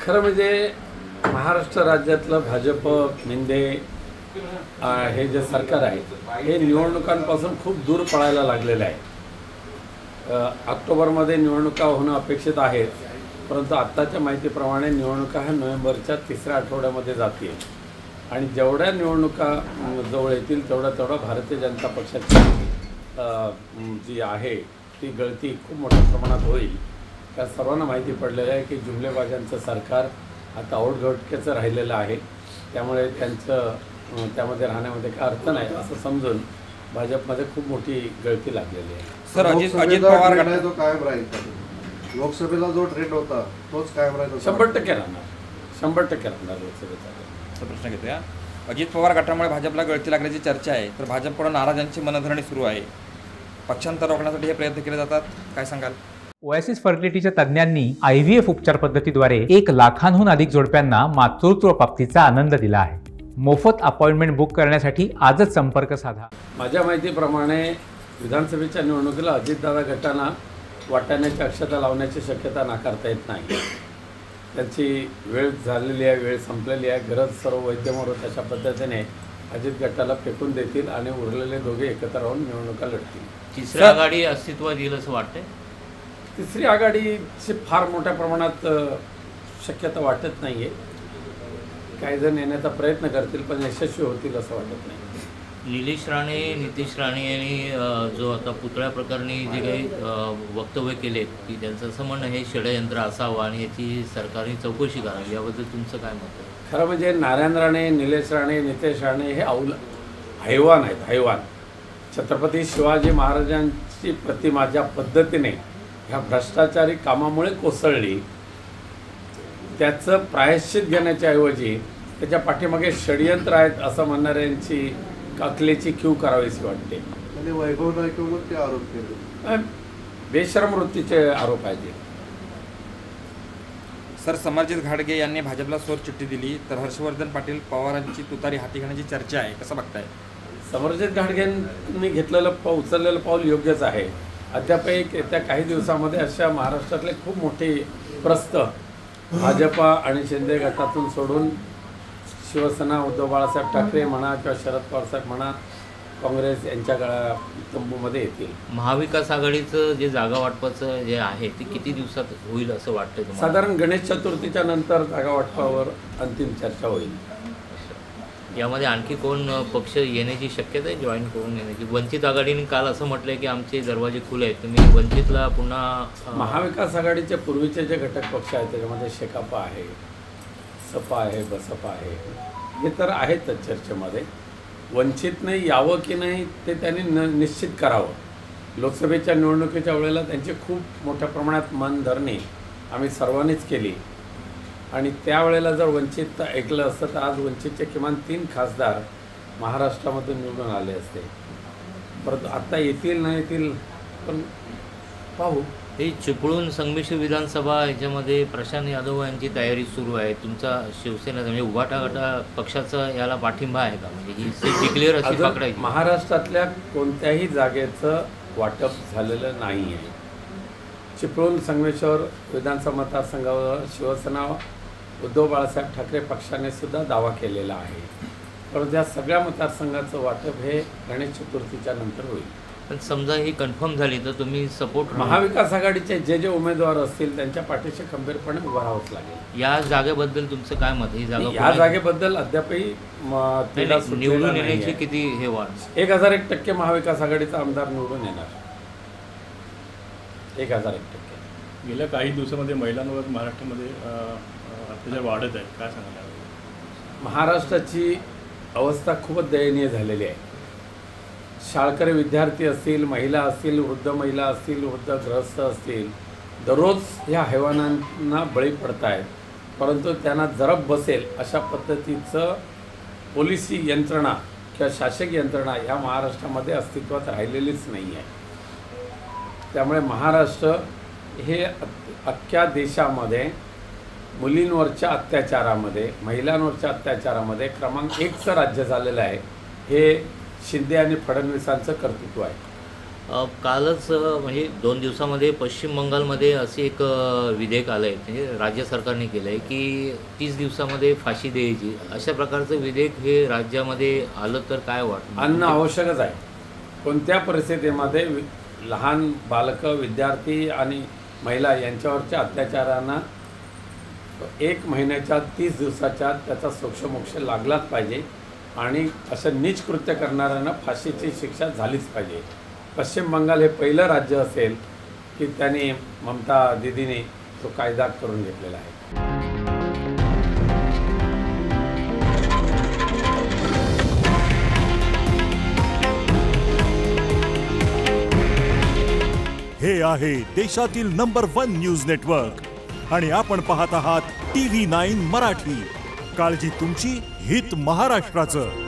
खरं म्हणजे महाराष्ट्र राज्यातलं भाजप मिंदे हे जे सरकार आहे हे निवडणुकांपासून खूप दूर पळायला लागलेलं आहे। ऑक्टोबरमध्ये निवडणुका होणं अपेक्षित आहेत, परंतु आत्ताच्या माहितीप्रमाणे निवडणुका ह्या नोव्हेंबरच्या तिसऱ्या आठवड्यामध्ये जातील आणि जेवढ्या निवडणुका जवळ येतील तेवढा भारतीय जनता पक्षाची जी आहे ती गळती खूप मोठ्या प्रमाणात होईल। त्या सर्वांना माहिती पडलेलं आहे की जुमलेबाजांचं सरकार आता औटघटकेचं राहिलेलं आहे, त्यामुळे त्यांचं त्यामध्ये राहण्यामध्ये काय अर्थ नाही असं समजून भाजपमध्ये खूप मोठी गळती लागलेली आहे। सर अजित पवार गट जो कायम राहील, लोकसभेला जो ट्रेंड होता तोच कायम राहील 100% राहणार 100% राहणार लोकसभेचा प्रश्न घेतोया। अजित पवार गटामुळे भाजपला गळती लागण्याची चर्चा आहे, तर भाजपकडून नाराजांची मनधरणी सुरू आहे। पक्षांतर रोखण्यासाठी हे प्रयत्न केले जातात, काय सांगाल? ओएसिस फर्टिलिटीच्या तज्ज्ञांनी IVF उपचार पद्धतीद्वारे 1 लाखांहून अधिक जोडप्यांना मातृत्व प्राप्तीचा आनंद दिला आहे। मोफत अपॉइंटमेंट बुक करण्यासाठी आजच संपर्क साधा। माझ्या माहितीप्रमाणे विधानसभेच्या निवडणुकीला अजितदादा गटांना वाटाण्याची अक्षता लावण्याची शक्यता नाकारता येत नाही। त्यांची वेळ झालेली आहे, वेळ संपलेली आहे, गरज सर्व वैद्यमोर अशा पद्धतीने अजित गटाला फेकून देतील आणि उरलेले दोघे एकत्र राहून निवडणुका लढतील। तिसरी आघाडी अस्तित्वात येईल असं वाटतंय? तिसरी आघाडीची फार मोठ्या प्रमाणात शक्यता वाटत नाही आहे। काही जण येण्याचा प्रयत्न करतील पण यशस्वी होतील असं वाटत नाही। निलेश राणे, नितेश राणे यांनी जो आता पुतळ्या प्रकरणी जे काही वक्तव्य केलेत की त्यांचं असं म्हणणं हे षडयंत्र असावं आणि याची सरकारने चौकशी करावी, याबद्दल तुमचं काय मत आहे? खरं म्हणजे नारायण राणे, निलेश राणे, नितेश राणे हे हैवान आहेत, हैवान। छत्रपती शिवाजी महाराजांची प्रतिमा ज्या पद्धतीने ह्या भ्रष्टाचारी कामामुळे कोसळली, त्याचं प्रायश्चित घेण्याच्या ऐवजी त्याच्या पाठीमागे षडयंत्र आहेत असं म्हणणाऱ्यांची अकलेची कीव करावीशी वाटते। आणि वैभव नाईकवर ते आरोप केले, बेशरम वृत्तीचे आरोप आहेत। सर समरजित घाटगे यांनी भाजपला सोर चिठ्ठी दिली, तर हर्षवर्धन पाटील पवारांची तुतारी हाती घेण्याची चर्चा आहे, कसं बघताय? समरजित घाटगेंनी उचललेलं पाऊल योग्यच आहे। अद्याप येत्या काही दिवसामध्ये अशा महाराष्ट्रातले खूप मोठी प्रस्त भाजपा आणि शिंदे गटातून सोडून शिवसेना, उद्धव बाळासाहेब ठाकरे म्हणा किंवा शरद पवार साहेब म्हणा, काँग्रेस यांच्या तंबूमध्ये येतील। महाविकास आघाडीचं जे जागा वाटपाचं जे आहे ते किती दिवसात होईल असं वाटतंय तुम्हाला? साधारण गणेश चतुर्थीच्या नंतर जागा वाटपावर अंतिम चर्चा होईल। यामध्ये आणखी कोण पक्ष येण्याची शक्यता आहे, जॉईन करून येण्याची? वंचित आघाडीने काल असं म्हटलंय की आमचे दरवाजे खुले आहेत, तुम्ही वंचितला पुन्हा महाविकास आघाडीचे पूर्वीचे जे घटक पक्ष आहेत त्याच्यामध्ये शेकापा आहे, सपा आहे, बसपा आहे, हे तर आहेतच चर्चेमध्ये। वंचितने यावं की नाही ते त्यांनी निश्चित करावं। लोकसभेच्या निवडणुकीच्या वेळेला त्यांची खूप मोठ्या प्रमाणात मनधरणी आम्ही सर्वांनीच केली आणि त्यावेळेला जर वंचित ऐकलं असतं तर आज वंचितचे किमान 3 खासदार महाराष्ट्रामधून निवडून आले असते। परंतु आता येतील नाही येतील पण पाहू। हे चिपळूण संमिश्र विधानसभा याच्यामध्ये प्रशांत यादव यांची तयारी सुरू आहे। तुमचा शिवसेनेचा म्हणजे उभाटा गटा पक्षाचा याला पाठिंबा आहे का? म्हणजे ही सीट डिक्लेअर अशी पकडायची? महाराष्ट्रातल्या कोणत्याही जागेचं वाटप झालेलं नाही आहे। चिपळूण संगमेश्वर विधानसभा मतदारसंघावर शिवसेना, उद्धव बाळासाहेब ठाकरे पक्षाने सुद्धा दावा केलेला आहे, परंतु या सगळ्या मतदारसंघाचं वाटप हे गणेश चतुर्थीच्या नंतर होईल। पण समजा ही कन्फर्म झाली तर तुम्ही सपोर्ट महाविकास आघाडीचे जे उमेदवार असतील त्यांच्या पाठीशी खंबीरपणे उभं राहावंच लागेल। या जागेबद्दल तुमचं काय मत? ही जागा या जागेबद्दल अद्यापही निवडून येण्याची किती हे वाढ? 1001% महाविकास आघाडीचा आमदार निवडून येणार, 1001%। गेल्या काही दिवसामध्ये महिलांवर महाराष्ट्रामध्ये अत्याचार वाढत आहे, काय सांगाल? महाराष्ट्राची अवस्था खूपच दयनीय झालेली आहे। शाळकरी विद्यार्थी असतील, महिला असतील, वृद्ध महिला असतील, वृद्ध गृहस्थ असतील, दररोज ह्या हैवानांना बळी पडत आहेत, परंतु त्यांना जरब बसेल अशा पद्धतीचं पोलिसी यंत्रणा किंवा शासकीय यंत्रणा ह्या महाराष्ट्रामध्ये अस्तित्वात राहिलेलीच नाही आहे। त्यामुळे महाराष्ट्र हे अख्ख्या देशामध्ये मुलींवरच्या अत्याचारामध्ये, महिलांवरच्या अत्याचारामध्ये क्रमांक 1चं राज्य झालेलं आहे। हे शिंदे आणि फडणवीसांचं कर्तृत्व आहे। कालच म्हणजे 2 दिवसामध्ये पश्चिम बंगालमध्ये असे एक विधेयक आलं आहे, म्हणजे राज्य सरकारने केलं आहे की 30 दिवसामध्ये फाशी द्यायची. अशा प्रकारचं विधेयक हे राज्यामध्ये आलं तर काय वाटतं? आणणं आवश्यकच आहे. कोणत्या परिस्थितीमध्ये लहान बालकं, विद्यार्थी आणि महिला यांच्यावरच्या अत्याचारांना 1 महिन्याच्या 30 दिवसाच्या त्याचा सोक्षमोक्ष लागलाच पाहिजे आणि असं नीच कृत्य करणाऱ्यांना फाशीची शिक्षा झालीच पाहिजे. पश्चिम बंगाल हे पहिलं राज्य असेल की त्याने ममता दीदीने तो कायदा करून घेतलेला आहे. हे आहे देशातील नंबर 1 न्यूज नेटवर्क आणि आपण पाहत आहात TV9 मराठी. काळजी तुमची, हित महाराष्ट्राचं.